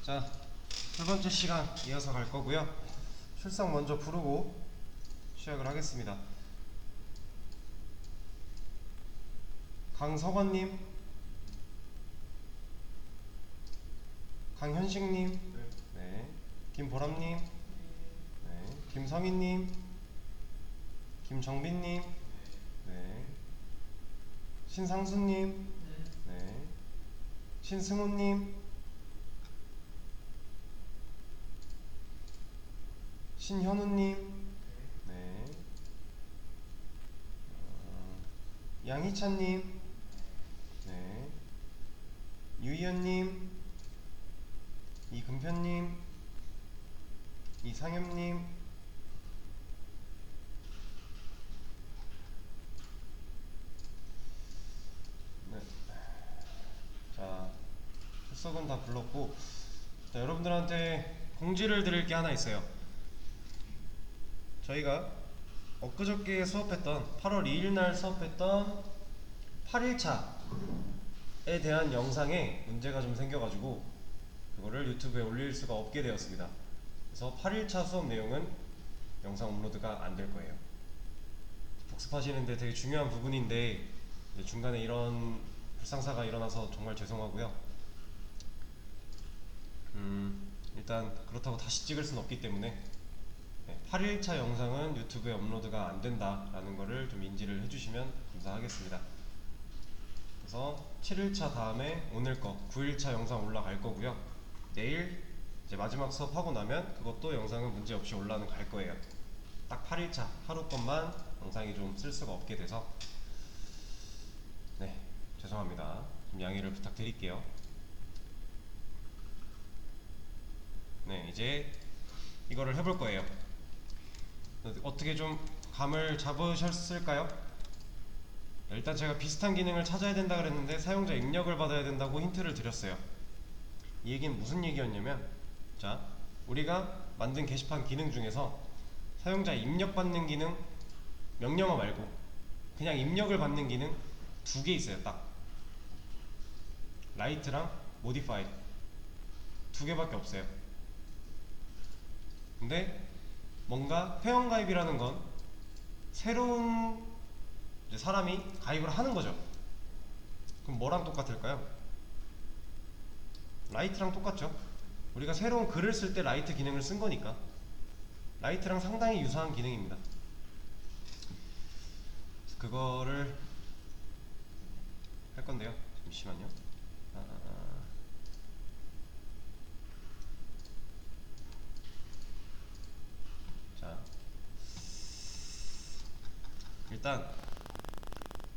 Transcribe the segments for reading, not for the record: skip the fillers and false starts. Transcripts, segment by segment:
자, 두 번째 시간 이어서 갈 거고요. 출석 먼저 부르고 시작을 하겠습니다. 강석원님, 강현식님, 네, 김보람님, 네, 김성희님, 김정빈님, 네, 신상수님, 네, 신승훈님, 신현우님, 네, 양희찬님, 네, 유희연님, 이금편님, 이상엽님, 네. 자, 출석은 다 불렀고, 자, 여러분들한테 공지를 드릴 게 하나 있어요. 저희가 엊그저께 수업했던 8월 2일 날 수업했던 8일차에 대한 영상에 문제가 좀 생겨가지고 그거를 유튜브에 올릴 수가 없게 되었습니다. 그래서 8일차 수업 내용은 영상 업로드가 안 될 거예요. 복습하시는데 되게 중요한 부분인데 중간에 이런 불상사가 일어나서 정말 죄송하고요. 일단 그렇다고 다시 찍을 수는 없기 때문에 8일차 영상은 유튜브에 업로드가 안 된다라는 거를 좀 인지를 해주시면 감사하겠습니다. 그래서 7일차 다음에 오늘 거 9일차 영상 올라갈 거고요. 내일 이제 마지막 수업 하고 나면 그것도 영상은 문제 없이 올라는 갈 거예요. 딱 8일차 하루 것만 영상이 좀 쓸 수가 없게 돼서 네, 죄송합니다. 좀 양해를 부탁드릴게요. 네, 이제 이거를 해볼 거예요. 어떻게 좀 감을 잡으셨을까요? 일단 제가 비슷한 기능을 찾아야 된다 그랬는데 사용자 입력을 받아야 된다고 힌트를 드렸어요. 이 얘기는 무슨 얘기였냐면, 자, 우리가 만든 게시판 기능 중에서 사용자 입력 받는 기능, 명령어 말고 그냥 입력을 받는 기능 두 개 있어요. 딱 라이트랑 모디파이 두 개밖에 없어요. 근데 뭔가 회원가입이라는 건 새로운 사람이 가입을 하는 거죠. 그럼 뭐랑 똑같을까요? 라이트랑 똑같죠. 우리가 새로운 글을 쓸 때 라이트 기능을 쓴 거니까 라이트랑 상당히 유사한 기능입니다. 그거를 할 건데요. 잠시만요. 자, 일단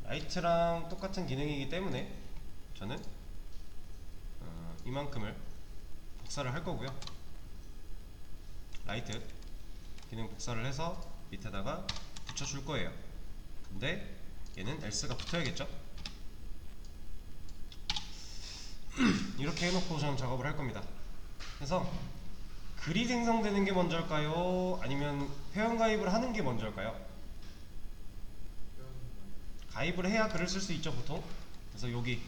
라이트랑 똑같은 기능이기 때문에 저는 이만큼을 복사를 할 거고요. 라이트 기능 복사를 해서 밑에다가 붙여줄 거예요. 근데 얘는 else가 붙어야겠죠? 이렇게 해놓고 저는 작업을 할 겁니다. 그래서 글이 생성되는 게 먼저일까요? 아니면 회원가입을 하는 게 먼저일까요? 가입을 해야 글을 쓸 수 있죠, 보통. 그래서 여기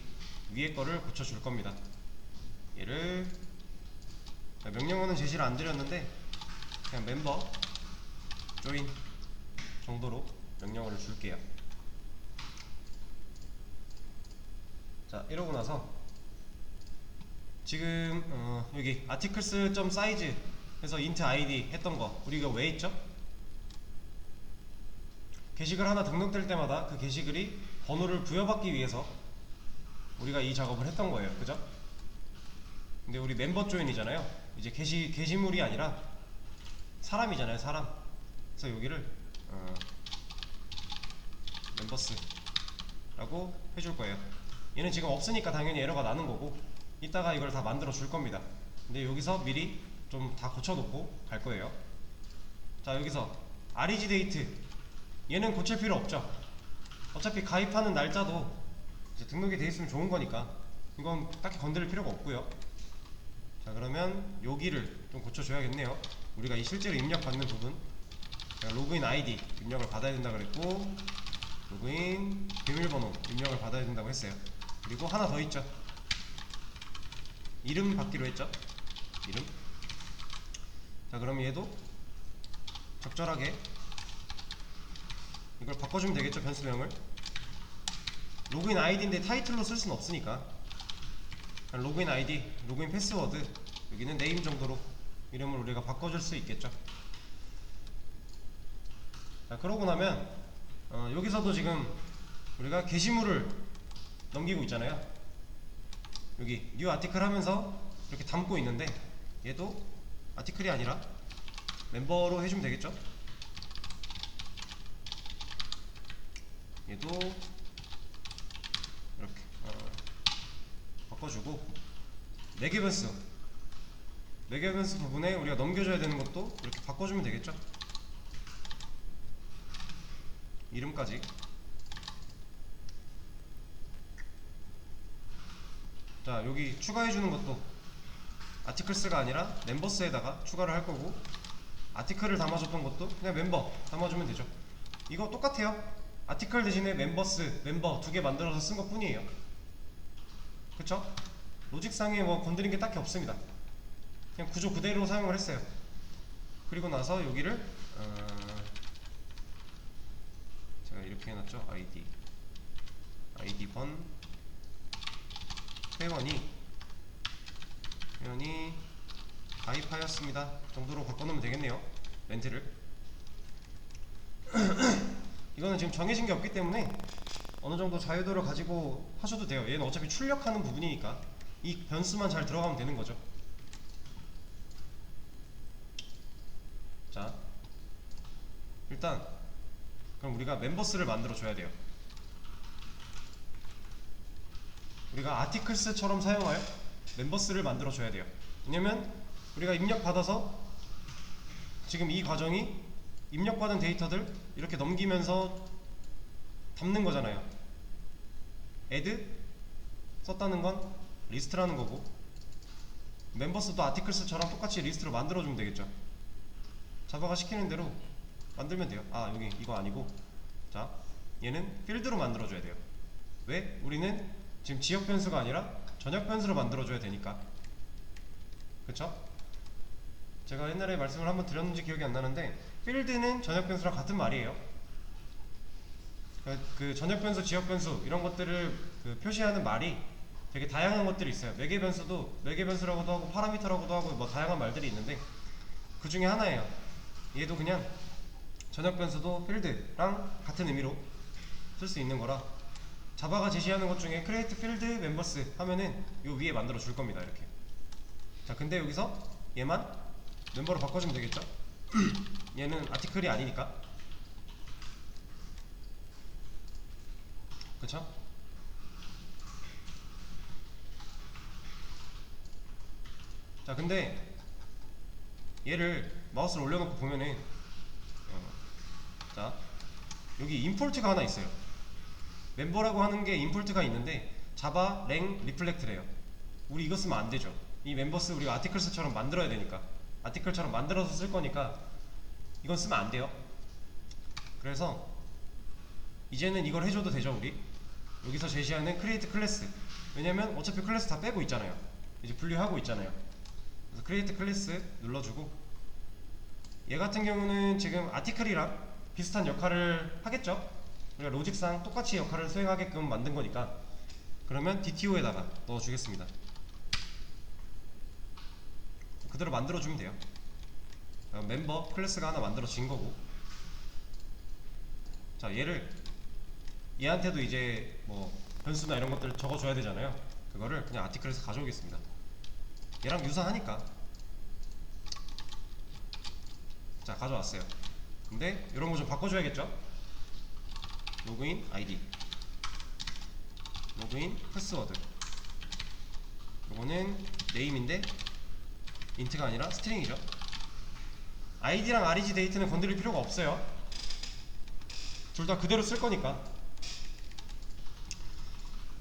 위에 거를 고쳐줄 겁니다. 얘를 명령어는 제시를 안 드렸는데 그냥 멤버 조인 정도로 명령어를 줄게요. 자, 이러고 나서 지금 여기 articles.size 해서 int id 했던 거 우리가 왜 했죠? 게시글 하나 등록될 때마다 그 게시글이 번호를 부여받기 위해서 우리가 이 작업을 했던 거예요. 그죠? 근데 우리 멤버 조인이잖아요. 이제 게시물이 아니라 사람이잖아요. 사람. 그래서 여기를 멤버스 라고 해줄 거예요. 얘는 지금 없으니까 당연히 에러가 나는 거고 이따가 이걸 다 만들어 줄 겁니다. 근데 여기서 미리 좀 다 고쳐놓고 갈 거예요. 자, 여기서 reg date 얘는 고칠 필요 없죠. 어차피 가입하는 날짜도 이제 등록이 돼 있으면 좋은 거니까 이건 딱히 건드릴 필요가 없고요. 자, 그러면 여기를 좀 고쳐줘야겠네요. 우리가 이 실제로 입력받는 부분 로그인 아이디 입력을 받아야 된다 그랬고 로그인 비밀번호 입력을 받아야 된다고 했어요. 그리고 하나 더 있죠. 이름 받기로 했죠. 이름. 자, 그럼 얘도 적절하게 이걸 바꿔주면 되겠죠, 변수명을. 로그인 아이디인데 타이틀로 쓸 수는 없으니까 로그인 아이디, 로그인 패스워드, 여기는 네임 정도로 이름을 우리가 바꿔줄 수 있겠죠. 자, 그러고 나면 여기서도 지금 우리가 게시물을 넘기고 있잖아요. 여기 뉴 아티클 하면서 이렇게 담고 있는데 얘도 아티클이 아니라 멤버로 해주면 되겠죠. 얘도 이렇게 바꿔주고, 매개 변수 부분에 우리가 넘겨줘야 되는 것도 이렇게 바꿔주면 되겠죠. 이름까지. 자, 여기 추가해주는 것도 아티클스가 아니라 멤버스에다가 추가를 할 거고, 아티클을 담아줬던 것도 그냥 멤버 담아주면 되죠. 이거 똑같아요. 아티클 대신에 멤버스, 멤버 두 개 만들어서 쓴 것 뿐이에요. 그쵸? 로직상에 뭐 건드린 게 딱히 없습니다. 그냥 구조 그대로 사용을 했어요. 그리고 나서 여기를 제가 이렇게 해놨죠. 아이디 번 회원이 가입하였습니다 정도로 바꿔놓으면 되겠네요. 멘트를. 이거는 지금 정해진 게 없기 때문에 어느 정도 자유도를 가지고 하셔도 돼요. 얘는 어차피 출력하는 부분이니까 이 변수만 잘 들어가면 되는 거죠. 자, 일단 그럼 우리가 멤버스를 만들어 줘야 돼요. 우리가 아티클스처럼 사용할 멤버스를 만들어 줘야 돼요. 왜냐면 우리가 입력받아서 지금 이 과정이 입력받은 데이터들 이렇게 넘기면서 담는 거잖아요. add 썼다는 건 리스트라는 거고, 멤버스도 아티클스처럼 똑같이 리스트로 만들어주면 되겠죠. 자바가 시키는 대로 만들면 돼요. 아, 여기 이거 아니고, 자, 얘는 필드로 만들어줘야 돼요. 왜? 우리는 지금 지역 변수가 아니라 전역 변수로 만들어줘야 되니까. 그쵸? 제가 옛날에 말씀을 한번 드렸는지 기억이 안 나는데, 필드는 전역 변수랑 같은 말이에요. 그 전역 변수, 지역 변수 이런 것들을 표시하는 말이 되게 다양한 것들이 있어요. 매개 변수도 매개 변수라고도 하고 파라미터라고도 하고 뭐 다양한 말들이 있는데 그 중에 하나예요. 얘도 그냥 전역 변수도 필드랑 같은 의미로 쓸 수 있는 거라, 자바가 제시하는 것 중에 create field members 하면은 요 위에 만들어 줄 겁니다. 이렇게. 자, 근데 여기서 얘만 멤버로 바꿔주면 되겠죠. 얘는 아티클이 아니니까. 그쵸? 자, 근데 얘를 마우스를 올려놓고 보면은 자, 여기 임포트가 하나 있어요. 멤버라고 하는 게 임포트가 있는데 자바 랭 리플렉트래요. 우리 이거 쓰면 안 되죠. 이 멤버스 우리가 아티클스처럼 만들어야 되니까, 아티클처럼 만들어서 쓸 거니까 이건 쓰면 안 돼요. 그래서 이제는 이걸 해줘도 되죠. 우리 여기서 제시하는 create 클래스, 왜냐면 어차피 클래스 다 빼고 있잖아요. 이제 분류하고 있잖아요. 그래서 create 클래스 눌러주고, 얘 같은 경우는 지금 아티클이랑 비슷한 역할을 하겠죠. 우리가 로직상 똑같이 역할을 수행하게끔 만든 거니까. 그러면 DTO에다가 넣어주겠습니다. 그대로 만들어주면 돼요. 멤버 클래스가 하나 만들어진 거고, 자, 얘한테도 이제 뭐 변수나 이런 것들 적어줘야 되잖아요. 그거를 그냥 아티클에서 가져오겠습니다. 얘랑 유사하니까. 자, 가져왔어요. 근데 이런 거 좀 바꿔줘야겠죠. 로그인 아이디, 로그인 패스워드, 요거는 네임인데 인트가 아니라 스트링이죠. 아이디랑 reg 데이트는 건드릴 필요가 없어요. 둘 다 그대로 쓸 거니까.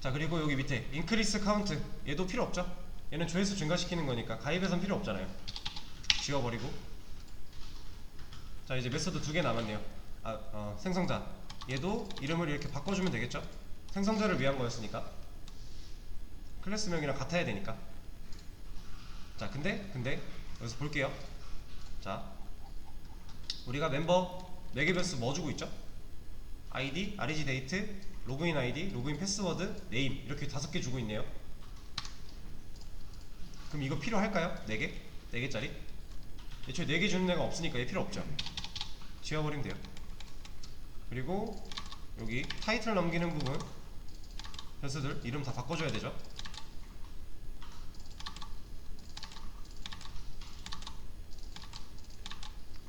자, 그리고 여기 밑에 increase count, 얘도 필요 없죠. 얘는 조회수 증가시키는 거니까 가입해선 필요 없잖아요. 지워버리고. 자, 이제 메서드 두 개 남았네요. 생성자, 얘도 이름을 이렇게 바꿔주면 되겠죠. 생성자를 위한 거였으니까 클래스명이랑 같아야 되니까. 자, 근데 여기서 볼게요. 자, 우리가 멤버 4개별수 뭐 주고 있죠? 아이디, REG 데이트, 로그인 아이디, 로그인 패스워드, 네임 이렇게 5개 주고 있네요. 그럼 이거 필요할까요? 4개? 4개짜리? 애초에 4개 주는 애가 없으니까 얘 필요 없죠. 지워버리면 돼요. 그리고 여기 타이틀 넘기는 부분 변수들 이름 다 바꿔줘야 되죠.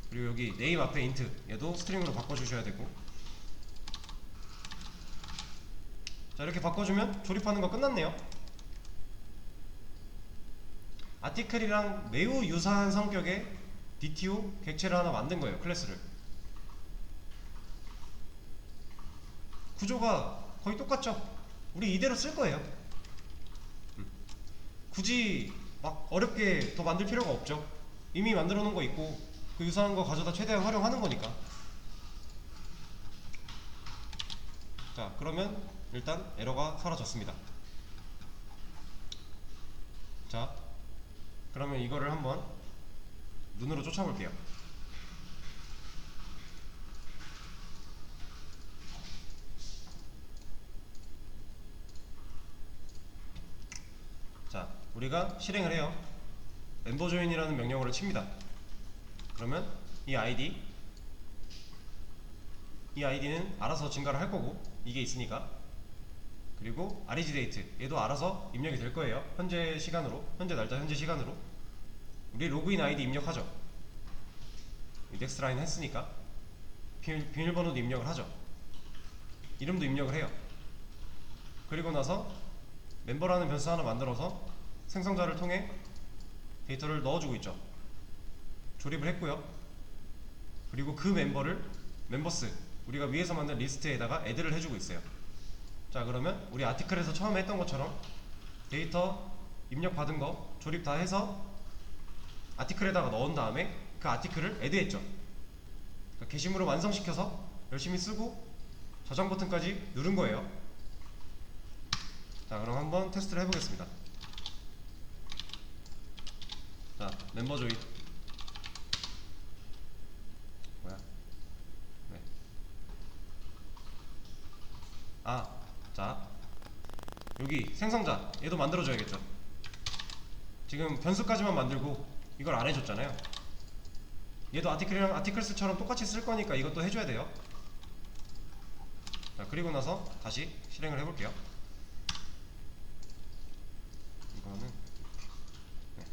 그리고 여기 네임 앞에 인트 얘도 스트링으로 바꿔주셔야 되고. 자, 이렇게 바꿔주면 조립하는 거 끝났네요. 아티클이랑 매우 유사한 성격의 DTO 객체를 하나 만든 거예요. 클래스를. 구조가 거의 똑같죠? 우리 이대로 쓸 거예요. 굳이 막 어렵게 더 만들 필요가 없죠. 이미 만들어 놓은 거 있고 그 유사한 거 가져다 최대한 활용하는 거니까. 자, 그러면 일단 에러가 사라졌습니다. 자, 그러면 이거를 한번 눈으로 쫓아볼게요. 자, 우리가 실행을 해요. 멤버 조인이라는 명령어를 칩니다. 그러면 이 아이디는 알아서 증가를 할 거고, 이게 있으니까. 그리고 REG 데이트 얘도 알아서 입력이 될 거예요. 현재 시간으로, 현재 날짜, 현재 시간으로. 우리 로그인 아이디 입력하죠. 넥스트 라인 했으니까 비밀번호도 입력을 하죠. 이름도 입력을 해요. 그리고 나서 멤버라는 변수 하나 만들어서 생성자를 통해 데이터를 넣어주고 있죠. 조립을 했고요. 그리고 그 멤버를 멤버스 우리가 위에서 만든 리스트에다가 애드를 해주고 있어요. 자, 그러면 우리 아티클에서 처음에 했던 것처럼 데이터 입력 받은 거 조립 다 해서 아티클에다가 넣은 다음에 그 아티클을 애드했죠. 그러니까 게시물을 완성시켜서 열심히 쓰고 저장 버튼까지 누른 거예요. 자, 그럼 한번 테스트를 해보겠습니다. 자, 멤버 조인 뭐야? 네. 자, 여기 생성자 얘도 만들어줘야겠죠. 지금 변수까지만 만들고 이걸 안 해줬잖아요. 얘도 아티클이랑 아티클스처럼 똑같이 쓸 거니까 이것도 해줘야 돼요. 자, 그리고 나서 다시 실행을 해볼게요. 이거는 네.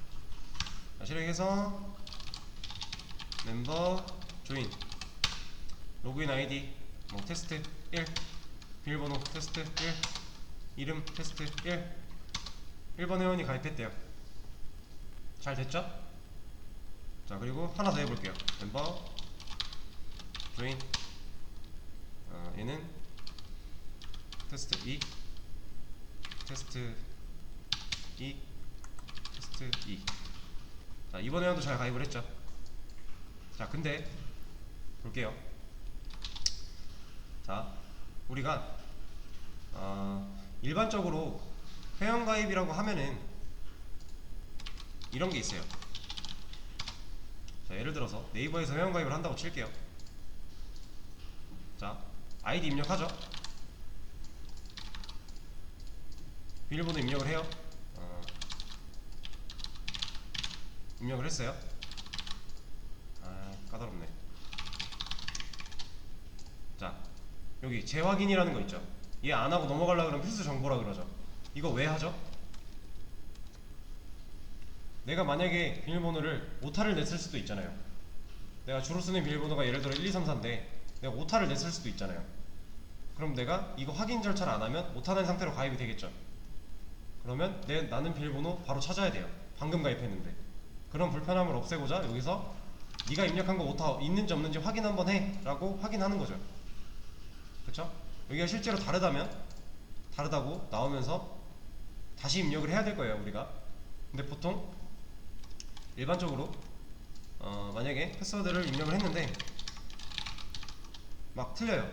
자, 실행해서 멤버 조인 로그인 아이디 뭐 테스트 1 비밀번호 테스트 1 이름 테스트 1번 회원이 가입했대요. 잘 됐죠? 자, 그리고 하나 더 해볼게요. 멤버 조인 얘는 테스트 2 테스트 2 테스트 2. 자, 이번 회원도 잘 가입을 했죠. 자, 근데 볼게요. 자, 우리가 일반적으로 회원가입이라고 하면은 이런게 있어요. 자, 예를 들어서 네이버에서 회원가입을 한다고 칠게요. 자, 아이디 입력하죠. 비밀번호 입력을 해요. 입력을 했어요. 까다롭네. 자, 여기 재확인이라는 거 있죠. 얘 안하고 넘어가려고 그러면 필수 정보라 그러죠. 이거 왜 하죠? 내가 만약에 비밀번호를 오타를 냈을 수도 있잖아요. 내가 주로 쓰는 비밀번호가 예를 들어 1, 2, 3, 4인데 내가 오타를 냈을 수도 있잖아요. 그럼 내가 이거 확인 절차를 안하면 오타 낸 상태로 가입이 되겠죠. 그러면 나는 비밀번호 바로 찾아야 돼요. 방금 가입했는데. 그런 불편함을 없애고자 여기서 네가 입력한 거 오타 있는지 없는지 확인 한번 해 라고 확인하는 거죠. 그쵸? 여기가 실제로 다르다고 나오면서 다시 입력을 해야 될 거예요, 우리가. 근데 보통 일반적으로 만약에 패스워드를 입력을 했는데 막 틀려요.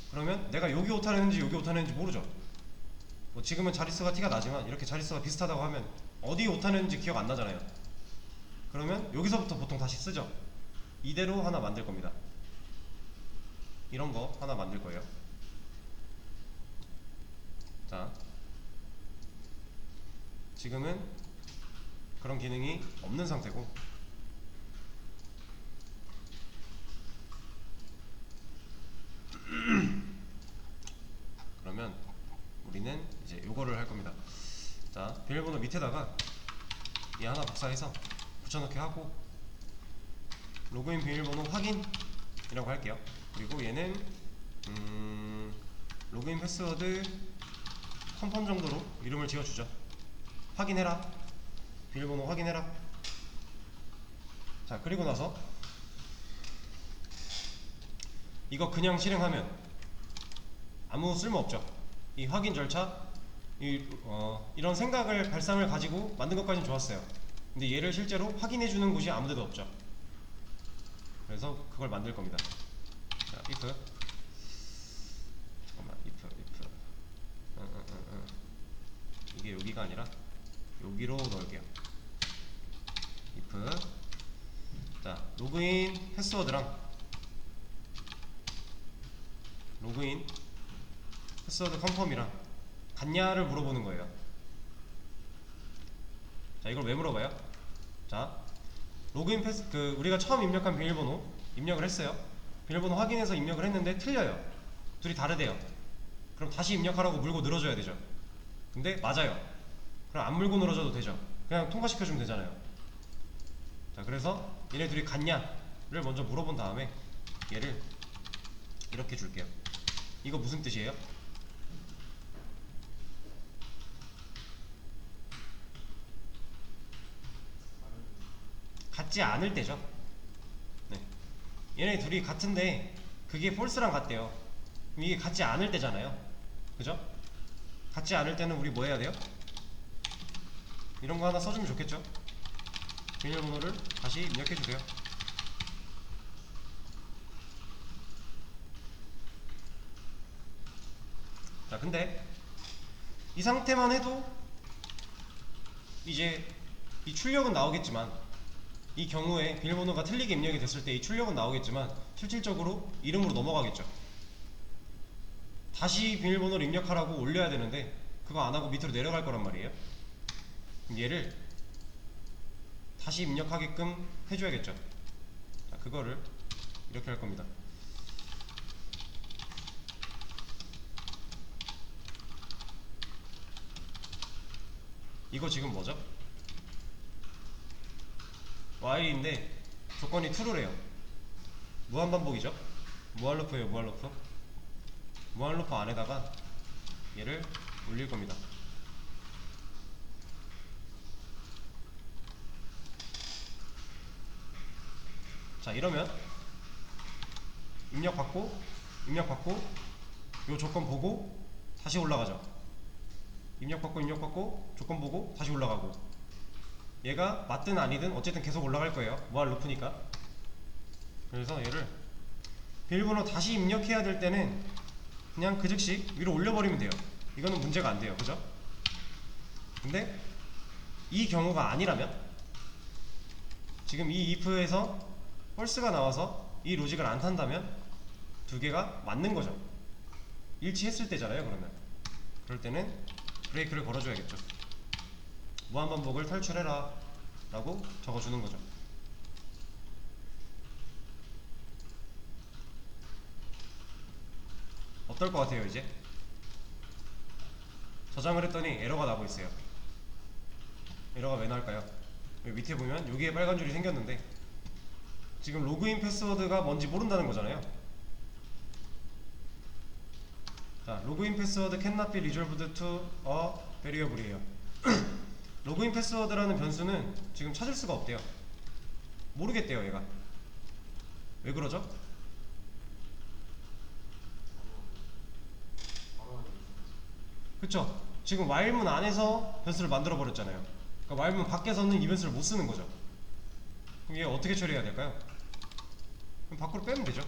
그러면 내가 여기 오타를 했는지 여기 오타를 했는지 모르죠. 뭐 지금은 자릿수가 티가 나지만 이렇게 자릿수가 비슷하다고 하면 어디 오타를 했는지 기억 안 나잖아요. 그러면 여기서부터 보통 다시 쓰죠. 이대로 하나 만들 겁니다. 이런 거 하나 만들 거예요. 자, 지금은 그런 기능이 없는 상태고, 그러면 우리는 이제 요거를 할 겁니다. 자, 비밀번호 밑에다가 얘 하나 복사해서 붙여넣기 하고, 로그인 비밀번호 확인이라고 할게요. 그리고 얘는 로그인 패스워드 컨펌 정도로 이름을 지어주죠. 확인해라, 비밀번호 확인해라. 자, 그리고 나서 이거 그냥 실행하면 아무 쓸모 없죠. 이 확인 절차, 이런 생각을 발상을 가지고 만든 것까지는 좋았어요. 근데 얘를 실제로 확인해주는 곳이 아무데도 없죠. 그래서 그걸 만들 겁니다. 자, if 잠깐만, if 이게 여기가 아니라 여기로 넣을게요. if 자, 로그인 패스워드랑 로그인 패스워드 컨펌이랑 같냐를 물어보는 거예요. 자, 이걸 왜 물어봐요? 자, 로그인 패스, 우리가 처음 입력한 비밀번호 입력을 했어요. 비밀번호 확인해서 입력을 했는데 틀려요. 둘이 다르대요. 그럼 다시 입력하라고 물고 늘어줘야 되죠. 근데 맞아요. 그럼 안 물고 늘어줘도 되죠. 그냥 통과시켜주면 되잖아요. 자, 그래서 얘네 둘이 같냐를 먼저 물어본 다음에 얘를 이렇게 줄게요. 이거 무슨 뜻이에요? 같지 않을 때죠. 네. 얘네 둘이 같은데 그게 false랑 같대요. 그럼 이게 같지 않을 때잖아요. 그죠? 같지 않을 때는 우리 뭐 해야 돼요? 이런 거 하나 써주면 좋겠죠? 비밀번호를 다시 입력해주세요. 자, 근데 이 상태만 해도 이제 이 출력은 나오겠지만, 이 경우에 비밀번호가 틀리게 입력이 됐을 때 이 출력은 나오겠지만 실질적으로 이름으로 넘어가겠죠. 다시 비밀번호를 입력하라고 올려야 되는데 그거 안하고 밑으로 내려갈 거란 말이에요. 그럼 얘를 다시 입력하게끔 해줘야겠죠. 자, 그거를 이렇게 할 겁니다. 이거 지금 뭐죠? while인데 조건이 true래요. 무한반복이죠. 무한루프예요. 무한루프. 무한루프 안에다가 얘를 올릴 겁니다. 자, 이러면 입력받고 요 조건 보고 다시 올라가죠. 입력받고 조건 보고 다시 올라가고, 얘가 맞든 아니든 어쨌든 계속 올라갈 거예요. 무한 루프니까. 그래서 얘를 비밀번호 다시 입력해야 될 때는 그냥 그 즉시 위로 올려버리면 돼요. 이거는 문제가 안 돼요. 그죠? 근데 이 경우가 아니라면, 지금 이 if에서 false가 나와서 이 로직을 안 탄다면 두 개가 맞는 거죠. 일치했을 때잖아요. 그러면 그럴 때는 브레이크를 걸어줘야겠죠. 무한반복을 탈출해라 라고 적어주는 거죠. 어떨 것 같아요? 이제 저장을 했더니 에러가 나고 있어요. 에러가 왜 나올까요? 여기 밑에 보면 여기에 빨간 줄이 생겼는데 지금 로그인 패스워드가 뭔지 모른다는 거잖아요. 자, 로그인 패스워드 cannot be resolved to a variable이에요. 로그인 패스워드라는 변수는 지금 찾을 수가 없대요. 모르겠대요. 얘가 왜 그러죠? 그쵸? 지금 while문 안에서 변수를 만들어 버렸잖아요. 그러니까 while문 밖에서는 이 변수를 못 쓰는 거죠. 그럼 얘 어떻게 처리해야 될까요? 그럼 밖으로 빼면 되죠.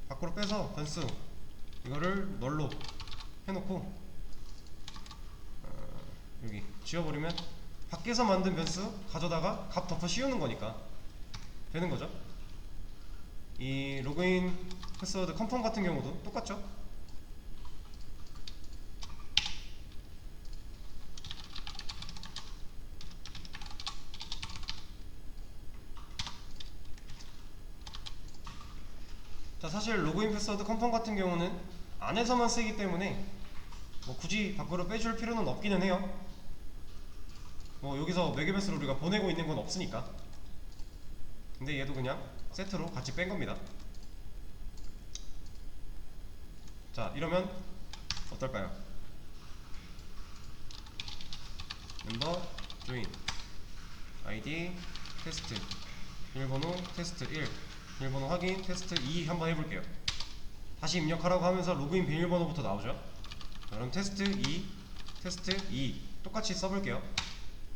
밖으로 빼서 변수 이거를 널로 해놓고 여기 지워버리면 밖에서 만든 변수 가져다가 값 덮어 씌우는 거니까 되는 거죠. 이 로그인 패스워드 컨펌 같은 경우도 똑같죠. 자, 사실 로그인 패스워드 컨펌 같은 경우는 안에서만 쓰기 때문에 뭐 굳이 밖으로 빼줄 필요는 없기는 해요. 뭐 여기서 매개변수를 우리가 보내고 있는 건 없으니까. 근데 얘도 그냥 세트로 같이 뺀 겁니다. 자, 이러면 어떨까요? 멤버 조인 아이디 테스트 비밀번호 테스트 1 비밀번호 확인 테스트 2 한번 해볼게요. 다시 입력하라고 하면서 로그인 비밀번호부터 나오죠. 그럼 테스트 2 테스트 2 똑같이 써볼게요.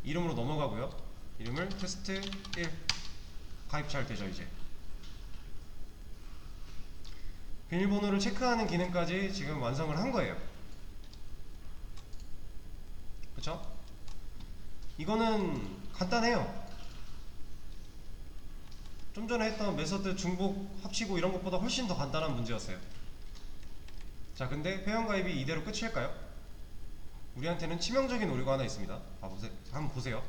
이름으로 넘어가고요. 이름을 테스트 1 가입잘 되죠. 이제 비밀번호를 체크하는 기능까지 지금 완성을 한 거예요. 그쵸? 이거는 간단해요. 좀 전에 했던 메서드 중복 합치고 이런 것보다 훨씬 더 간단한 문제였어요. 자, 근데 회원가입이 이대로 끝일까요? 우리한테는 치명적인 오류가 하나 있습니다. 한번 보세요.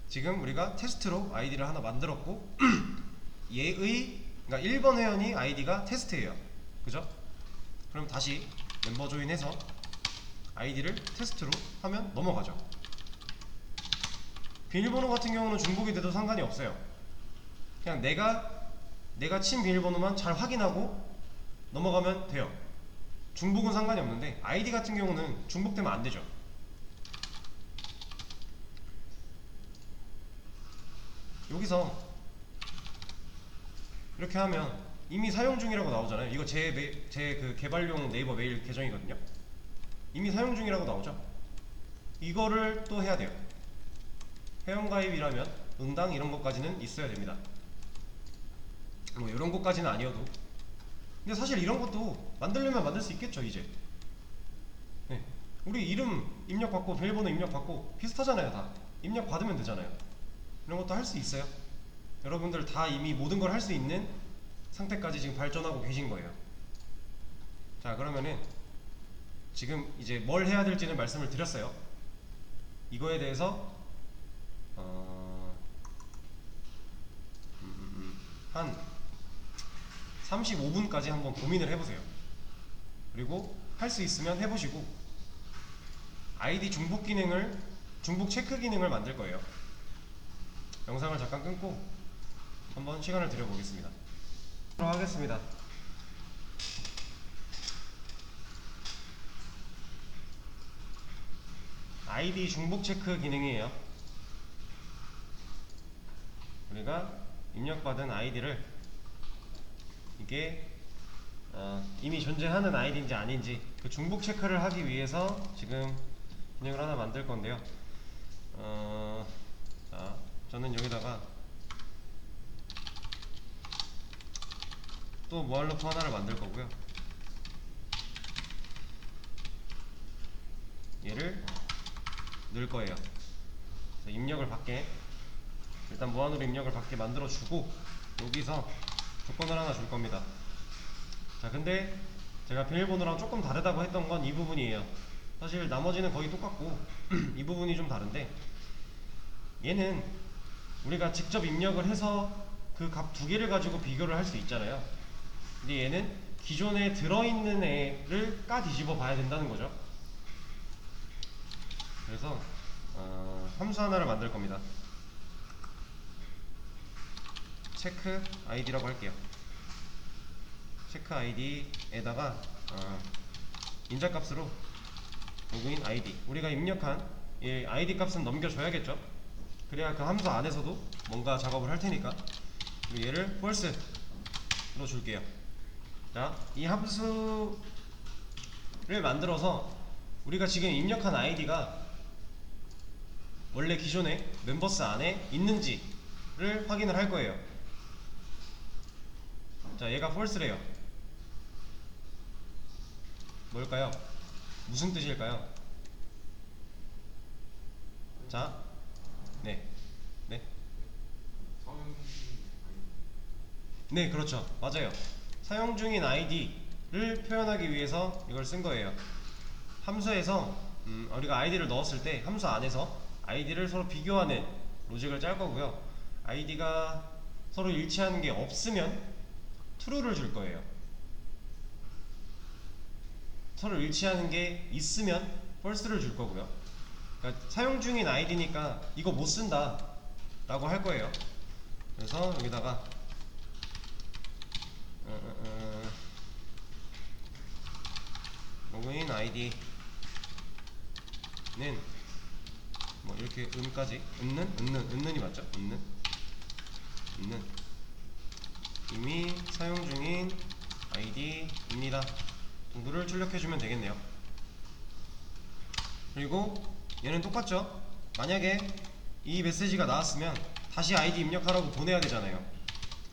지금 우리가 테스트로 아이디를 하나 만들었고 얘의 그러니까 1번 회원이 아이디가 테스트예요. 그죠? 그럼 다시 멤버 조인해서 아이디를 테스트로 하면 넘어가죠. 비밀번호 같은 경우는 중복이 돼도 상관이 없어요. 그냥 내가 친 비밀번호만 잘 확인하고 넘어가면 돼요. 중복은 상관이 없는데 아이디 같은 경우는 중복되면 안 되죠. 여기서 이렇게 하면 이미 사용 중이라고 나오잖아요. 이거 제 그 개발용 네이버 메일 계정이거든요. 이미 사용 중이라고 나오죠. 이거를 또 해야 돼요. 회원가입이라면 응당 이런 것까지는 있어야 됩니다. 뭐 이런 것까지는 아니어도 근데 사실 이런 것도 만들려면 만들 수 있겠죠. 이제 네. 우리 이름 입력받고 비밀번호 입력받고 비슷하잖아요. 다 입력 받으면 되잖아요. 이런 것도 할 수 있어요. 여러분들 다 이미 모든 걸 할 수 있는 상태까지 지금 발전하고 계신 거예요. 자, 그러면은 지금 이제 뭘 해야 될지는 말씀을 드렸어요. 이거에 대해서 한 35분까지 한번 고민을 해보세요. 그리고 할 수 있으면 해보시고 아이디 중복 체크 기능을 만들 거예요. 영상을 잠깐 끊고 한번 시간을 들여보겠습니다. 하겠습니다. 아이디 중복 체크 기능이에요. 우리가 입력받은 아이디를 이게 이미 존재하는 아이디인지 아닌지 그 중복 체크를 하기 위해서 지금 기능을 하나 만들 건데요. 자, 저는 여기다가 또 모알로프 하나를 만들 거고요. 얘를 넣을 거예요. 입력을 받게 일단 무한으로 입력을 받게 만들어 주고 여기서 조건을 하나 줄 겁니다. 자, 근데 제가 비밀번호랑 조금 다르다고 했던 건 이 부분이에요. 사실 나머지는 거의 똑같고 이 부분이 좀 다른데 얘는 우리가 직접 입력을 해서 그 값 두 개를 가지고 비교를 할 수 있잖아요. 근데 얘는 기존에 들어있는 애를 까 뒤집어 봐야 된다는 거죠. 그래서 함수 하나를 만들 겁니다. 체크 아이디라고 할게요. 체크 아이디에다가 인자값으로 로그인 아이디 우리가 입력한 이 아이디 값은 넘겨줘야겠죠. 그래야 그 함수 안에서도 뭔가 작업을 할 테니까. 그리고 얘를 false로 줄게요. 자, 이 함수를 만들어서 우리가 지금 입력한 아이디가 원래 기존에 멤버스 안에 있는지를 확인을 할 거예요. 자, 얘가 false래요. 뭘까요? 무슨 뜻일까요? 자, 네. 네. 사용 네, 그렇죠. 맞아요. 사용 중인 아이디를 표현하기 위해서 이걸 쓴 거예요. 함수에서 우리가 아이디를 넣었을 때 함수 안에서 아이디를 서로 비교하는 로직을 짤 거고요. 아이디가 서로 일치하는 게 없으면 true를 줄 거예요. 서로 일치하는 게 있으면 false를 줄 거고요. 그러니까 사용 중인 아이디니까 이거 못 쓴다 라고 할 거예요. 그래서 여기다가 로그인 아이디는 뭐 이렇게 은까지 은는이 맞죠? 은는 이미 사용 중인 아이디입니다 정도를 출력해주면 되겠네요. 그리고 얘는 똑같죠? 만약에 이 메시지가 나왔으면 다시 아이디 입력하라고 보내야 되잖아요.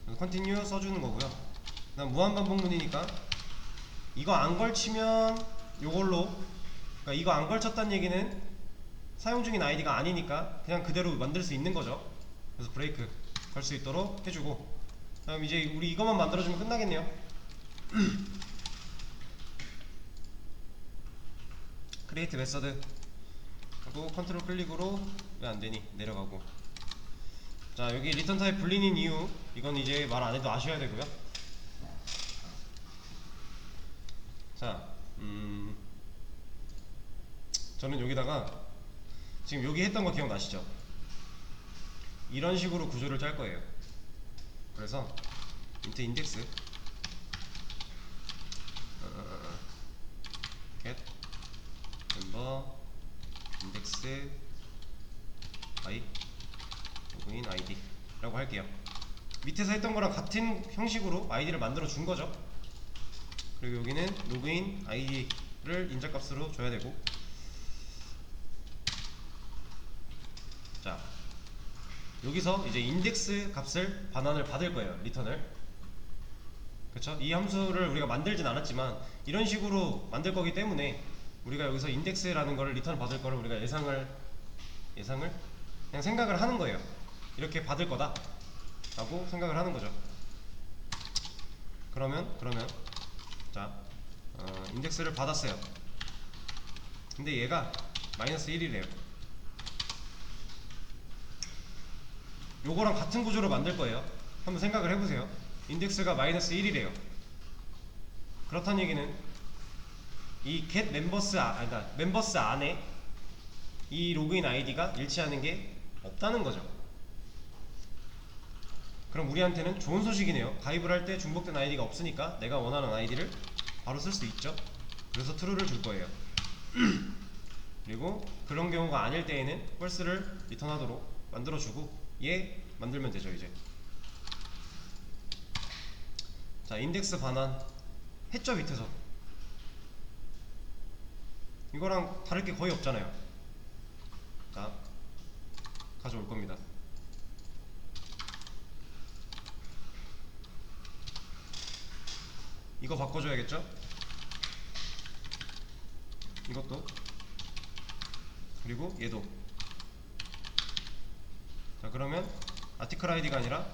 그래서 continue 써주는 거고요. 그다음 무한반복문이니까 이거 안 걸치면 요걸로, 그러니까 이거 안 걸쳤다는 얘기는 사용 중인 아이디가 아니니까 그냥 그대로 만들 수 있는 거죠. 그래서 브레이크 걸 수 있도록 해주고, 그다음 이제 우리 이것만 만들어주면 끝나겠네요. 크리에이트 메서드 하고 컨트롤 클릭으로 왜 안되니 내려가고, 자 여기 리턴 타입 불리는 이유 이건 이제 말 안해도 아셔야 되고요. 자 저는 여기다가 지금 여기 했던 거 기억나시죠? 이런 식으로 구조를 짤 거예요. 그래서 int 인덱스 get member 인덱스 i 로그인 id 라고 할게요. 밑에서 했던 거랑 같은 형식으로 아이디를 만들어 준 거죠. 그리고 여기는 로그인 아이디를 인자값으로 줘야 되고, 자 여기서 이제 인덱스 값을 반환을 받을 거예요. 리턴을. 그쵸? 이 함수를 우리가 만들진 않았지만 이런 식으로 만들 거기 때문에 우리가 여기서 인덱스라는 거를 리턴을 받을 거를 우리가 예상을 그냥 생각을 하는 거예요. 이렇게 받을 거다 라고 생각을 하는 거죠. 그러면 자 인덱스를 받았어요. 근데 얘가 마이너스 1이래요. 요거랑 같은 구조로 만들 거예요. 한번 생각을 해보세요. 인덱스가 마이너스 1이래요. 그렇다는 얘기는 이 get members 그러니까 멤버스 안에 이 로그인 아이디가 일치하는 게 없다는 거죠. 그럼 우리한테는 좋은 소식이네요. 가입을 할 때 중복된 아이디가 없으니까 내가 원하는 아이디를 바로 쓸 수 있죠. 그래서 true를 줄 거예요. 그리고 그런 경우가 아닐 때에는 false를 리턴하도록 만들어주고 얘 만들면 되죠. 이제 자 인덱스 반환 했죠. 밑에서 이거랑 다를 게 거의 없잖아요. 자 가져올 겁니다. 이거 바꿔줘야겠죠? 이것도, 그리고 얘도. 자 그러면 아티클 아이디가 아니라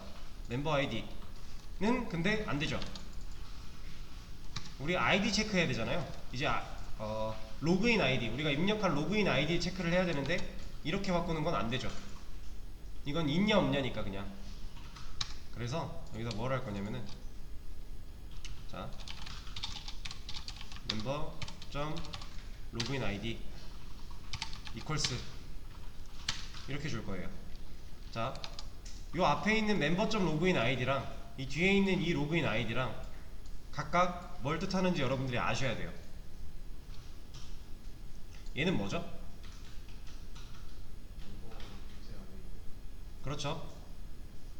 멤버 아이디는 근데 안되죠. 우리 아이디 체크해야 되잖아요. 이제 로그인 아이디, 우리가 입력한 로그인 아이디 체크를 해야 되는데 이렇게 바꾸는 건 안되죠. 이건 있냐 없냐니까 그냥. 그래서 여기다 뭘 할 거냐면은, 자 멤버 점 로그인 아이디 이퀄스 이렇게 줄 거예요. 자, 요 앞에 있는 멤버 점 로그인 아이디랑 이 뒤에 있는 이 로그인 아이디랑 각각 뭘 뜻하는지 여러분들이 아셔야 돼요. 얘는 뭐죠? 그렇죠.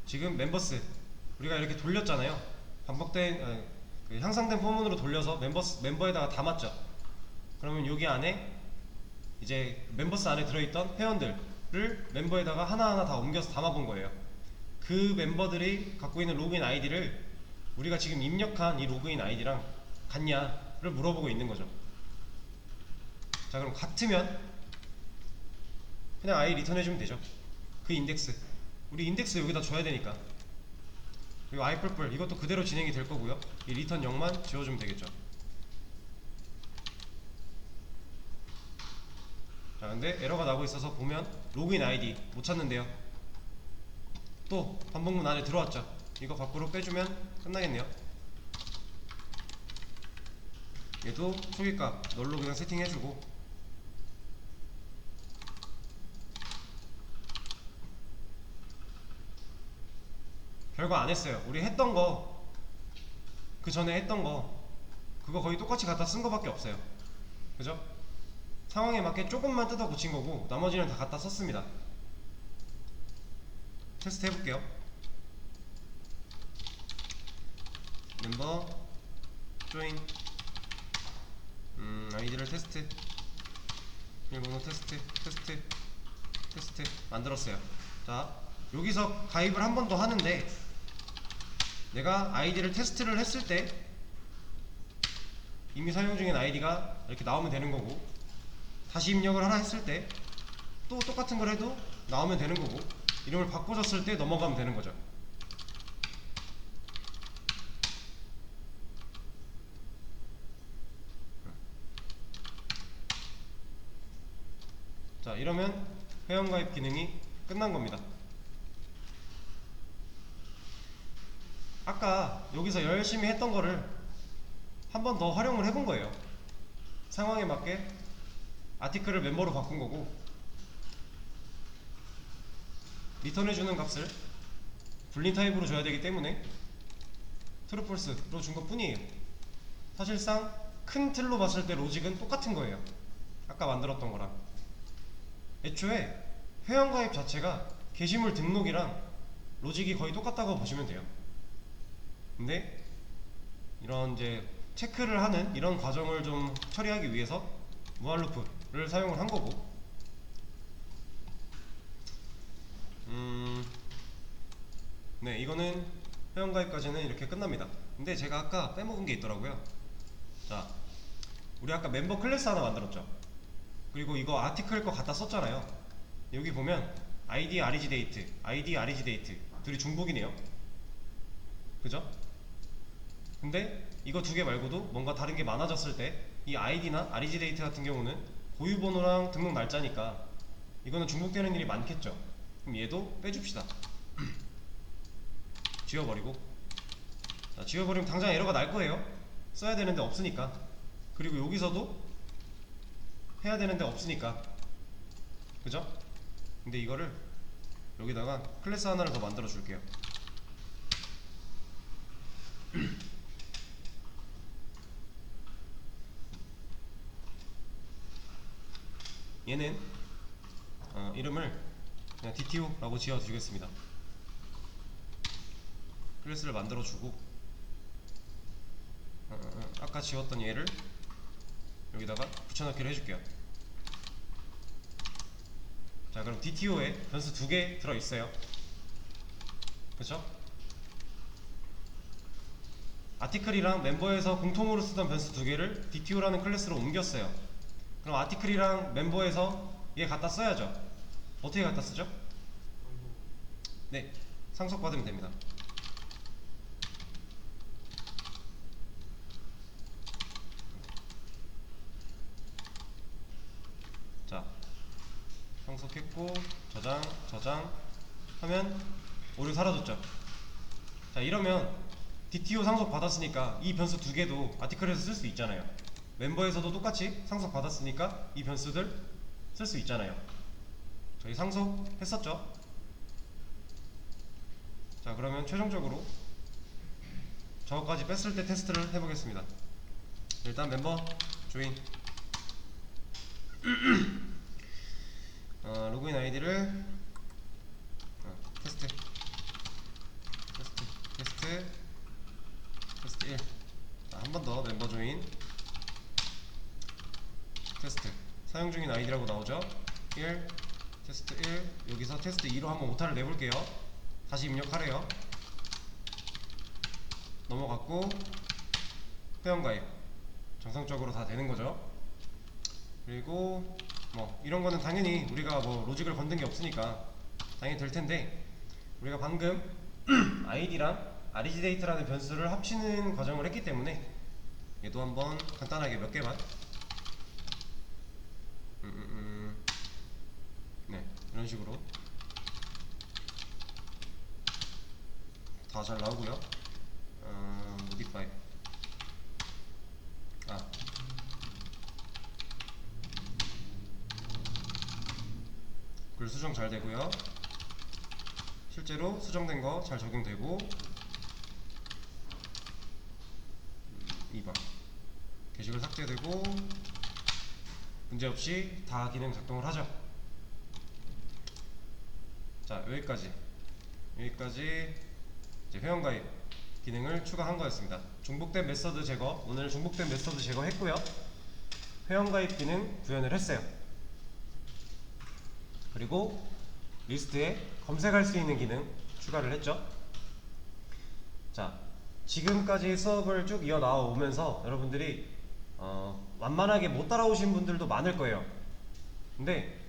지금 멤버스 우리가 이렇게 돌렸잖아요. 반복된 향상된 포문으로 돌려서 멤버에다가 담았죠. 그러면 여기 안에 이제 멤버스 안에 들어있던 회원들을 멤버에다가 하나하나 다 옮겨서 담아본 거예요. 그 멤버들이 갖고 있는 로그인 아이디를 우리가 지금 입력한 이 로그인 아이디랑 같냐를 물어보고 있는 거죠. 자 그럼 같으면 그냥 아이 리턴 해주면 되죠. 그 우리 인덱스 여기다 줘야 되니까. 그리고 i뿔뿔 이것도 그대로 진행이 될 거고요. 이 리턴 0만 지워주면 되겠죠. 자, 근데 에러가 나고 있어서 보면 로그인 아이디 못 찾는데요. 또 반복문 안에 들어왔죠. 이거 밖으로 빼주면 끝나겠네요. 얘도 초기값 널로 그냥 세팅해주고, 별거 안 했어요. 우리 했던 거, 그 전에 했던 거 그거 거의 똑같이 갖다 쓴 거밖에 없어요. 그죠? 상황에 맞게 조금만 뜯어 고친 거고 나머지는 다 갖다 썼습니다. 테스트 해볼게요. 멤버 조인, 아이디를 테스트, 일본어 테스트 만들었어요. 자, 여기서 가입을 한 번 더 하는데, 내가 아이디를 테스트를 했을 때 이미 사용 중인 아이디가 이렇게 나오면 되는 거고, 다시 입력을 하라 했을 때 또 똑같은 걸 해도 나오면 되는 거고, 이름을 바꿔줬을 때 넘어가면 되는 거죠. 자, 이러면 회원가입 기능이 끝난 겁니다. 아까 여기서 열심히 했던 거를 한 번 더 활용을 해본 거예요. 상황에 맞게 아티클을 멤버로 바꾼 거고, 리턴해주는 값을 불린 타입으로 줘야 되기 때문에 트루폴스로 준 것 뿐이에요. 사실상 큰 틀로 봤을 때 로직은 똑같은 거예요. 아까 만들었던 거랑. 애초에 회원가입 자체가 게시물 등록이랑 로직이 거의 똑같다고 보시면 돼요. 근데 이런 이제 체크를 하는 이런 과정을 좀 처리하기 위해서 무한루프를 사용을 한 거고, 네, 이거는 회원가입까지는 이렇게 끝납니다. 근데 제가 아까 빼먹은 게 있더라고요. 자, 우리 아까 멤버 클래스 하나 만들었죠. 그리고 이거 아티클 거 갖다 썼잖아요. 여기 보면 ID REGDate 둘이 중복이네요. 그죠? 근데 이거 두 개 말고도 뭔가 다른 게 많아졌을 때 이 ID나 REGDate 같은 경우는 고유번호랑 등록 날짜니까 이거는 중복되는 일이 많겠죠. 그럼 얘도 빼줍시다. 지워버리고. 자, 지워버리면 당장 에러가 날 거예요. 써야 되는데 없으니까. 그리고 여기서도 해야 되는데 없으니까. 그죠? 근데 이거를 여기다가 클래스 하나를 더 만들어 줄게요. 얘는 이름을 그냥 DTO라고 지어 주겠습니다. 클래스를 만들어 주고, 아까 지웠던 얘를 여기다가 붙여넣기를 해줄게요. 자, 그럼 DTO에 변수 두 개 들어있어요. 그쵸? 아티클이랑 멤버에서 공통으로 쓰던 변수 두 개를 DTO라는 클래스로 옮겼어요. 그럼 아티클이랑 멤버에서 얘 갖다 써야죠. 어떻게 갖다 쓰죠? 네, 상속 받으면 됩니다. 자, 상속했고 저장 하면 오류 사라졌죠. 자, 이러면 DTO 상속 받았으니까 이 변수 두 개도 아티클에서 쓸 수 있잖아요. 멤버에서도 똑같이 상속 받았으니까 이 변수들 쓸 수 있잖아요. 저희 상속했었죠. 자, 그러면 최종적으로 저거까지 뺐을 때 테스트를 해보겠습니다. 일단 멤버 조인, 로그인 아이디를 테스트 1. 한 번 더 멤버 조인 테스트, 사용 중인 아이디라고 나오죠. 1 테스트 1. 여기서 테스트 2로 한번 오타를 내볼게요. 다시 입력하래요. 넘어갔고 회원가입 정상적으로 다 되는 거죠. 그리고 뭐 이런 거는 당연히 우리가 뭐 로직을 건든 게 없으니까 당연히 될 텐데, 우리가 방금 id랑 REGData라는 변수를 합치는 과정을 했기 때문에 얘도 한번 간단하게 몇 개만 네, 이런 식으로 다 잘 나오고요. modify 글 수정 잘 되고요. 실제로 수정된 거 잘 적용되고, 2번 게시글 삭제되고 문제없이 다 기능 작동을 하죠. 자, 여기까지 이제 회원가입 기능을 추가한 거였습니다. 중복된 메서드 제거, 오늘 중복된 메서드 제거했고요. 회원가입 기능 구현을 했어요. 그리고 리스트에 검색할 수 있는 기능 추가를 했죠. 자, 지금까지 수업을 쭉 이어 나와 오면서 여러분들이 완만하게 못 따라오신 분들도 많을 거예요. 근데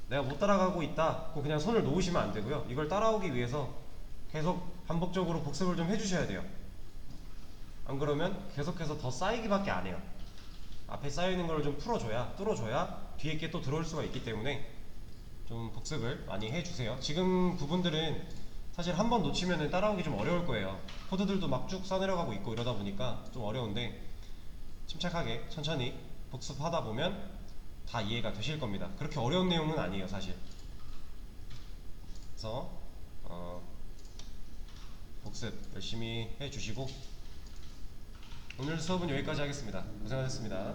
내가 못 따라가고 있다, 그냥 손을 놓으시면 안 되고요. 이걸 따라오기 위해서 계속 반복적으로 복습을 좀 해주셔야 돼요. 안 그러면 계속해서 더 쌓이기밖에 안 해요. 앞에 쌓여있는 걸 좀 뚫어줘야 뒤에 게 또 들어올 수가 있기 때문에 좀 복습을 많이 해주세요. 지금 부분들은 사실 한 번 놓치면 따라오기 좀 어려울 거예요. 코드들도 막 쭉 써내려가고 있고 이러다 보니까 좀 어려운데, 침착하게 천천히 복습하다 보면 다 이해가 되실 겁니다. 그렇게 어려운 내용은 아니에요, 사실. 그래서 복습 열심히 해주시고, 오늘 수업은 여기까지 하겠습니다. 고생하셨습니다.